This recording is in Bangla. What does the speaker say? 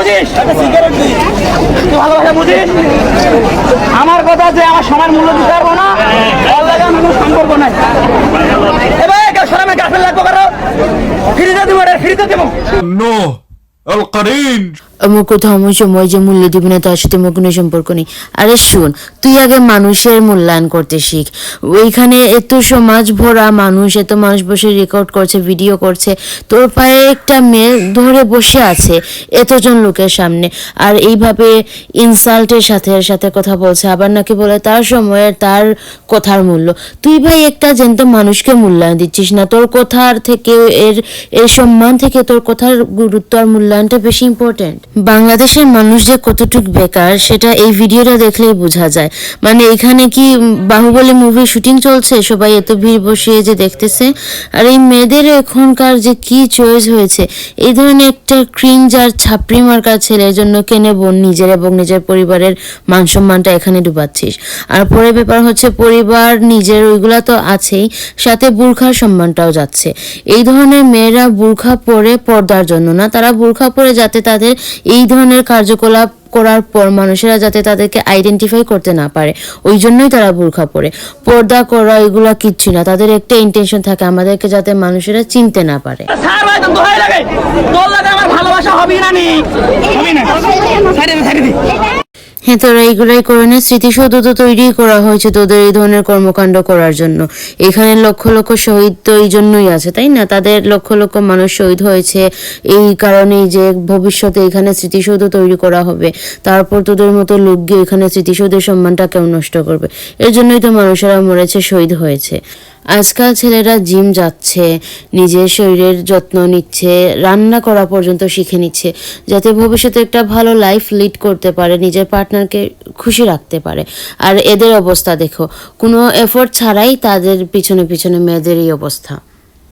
বুঝিস? তুই ভালোবাসা বুঝিস? আমার কথা যে আমার সময়ের মূল্য দিতে পারবো না, ওর লাগে আমার কোনো সম্পর্ক নাই। এবার সরামে গাছের লাগবো কারো ফ্রিতে দেবো, ফ্রিতে দেবো। No, القرين. আমার কোথাও আমার সময় যে মূল্য দিবি না তার সাথে আমার কোনো সম্পর্ক নেই। আরে শোন, তুই আগে মানুষের মূল্যায়ন করতে শিখ। ওইখানে এত সমাজ ভরা মানুষ, এত মানুষ বসে রেকর্ড করছে, ভিডিও করছে, তোর পায়ে একটা মেয়ে ধরে বসে আছে এতজন লোকের সামনে, আর এইভাবে ইনসাল্টের সাথে কথা বলছে, আবার নাকি বলে তার সময়ের তার কথার মূল্য। তুই ভাই একটা জ্যান্ত মানুষকে মূল্যায়ন দিচ্ছিস না, তোর কথার থেকে এর সম্মান থেকে তোর কথার গুরুত্ব আর মূল্যায়নটা বেশি ইম্পর্টেন্ট। বাংলাদেশের মানুষ যে কতটুকু বেকার সেটা এই ভিডিওটা দেখলেই বোঝা যায়। মানে এখানে কি বাহুবলী মুভি শুটিং চলছে, সবাই এত ভিড় বসিয়ে যে দেখতেছে, আর এই মেয়েদের এখনকার যে কি চয়েস হয়েছে, এই ধরনের একটা ক্রিঞ্জ আর ছাপড়ি মার্কার ছেলের জন্য কেনে বোন নিজের এবং নিজের পরিবারের মান সম্মানটা এখানে ডুবাচ্ছিস। আর পরে ব্যাপার হচ্ছে পরিবার নিজের ওইগুলা তো আছেই, সাথে বুরখার সম্মানটাও যাচ্ছে। এই ধরনের মেয়েরা বুরখা পরে পর্দার জন্য না, তারা বুরখা পরে যাতে তাদের এই ধরনের কার্যকলাপ করার পর মানুষেরা যাতে তাদেরকে আইডেন্টিফাই করতে না পারে, ওই জন্যই তারা বুরখা পরে। পর্দা করা এগুলা কিচ্ছু না, তাদের একটা ইন্টেনশন থাকে আমাদেরকে যাতে মানুষেরা চিনতে না পারে। স্যার ভাই তো দোহাই লাগে, তোর লাগে আমার ভালোবাসা হবে না নি, হবে না। ছাড়ি দে। হ্যাঁ, তোরা এইগুলাই করে না, স্মৃতিসৌধ তো তৈরি করা হয়েছে তোদের এই ধরনের কর্মকাণ্ড করার জন্য। এখানে লক্ষ লক্ষ শহীদ তো এই জন্যই আছে, তাই না? তাদের লক্ষ লক্ষ মানুষ শহীদ হয়েছে এই কারণেই যে ভবিষ্যতে এখানে স্মৃতিসৌধ তৈরি করা হবে, তারপর তোদের মতো লোক গিয়ে এখানে স্মৃতিসৌধের সম্মানটা কেউ নষ্ট করবে। এর জন্যই তো মানুষেরা মরেছে, শহীদ হয়েছে। আজকাল ছেলেরা জিম যাচ্ছে, নিজের শরীরের যত্ন নিচ্ছে, রান্না করা পর্যন্ত শিখে নিচ্ছে, যাতে ভবিষ্যতে একটা ভালো লাইফ লিড করতে পারে, নিজের পার্টনারকে খুশি রাখতে পারে। আর এদের অবস্থা দেখো, কোনো এফোর্ট ছাড়াই তাদের পিছনে পিছনে মেয়েদের এই অবস্থা।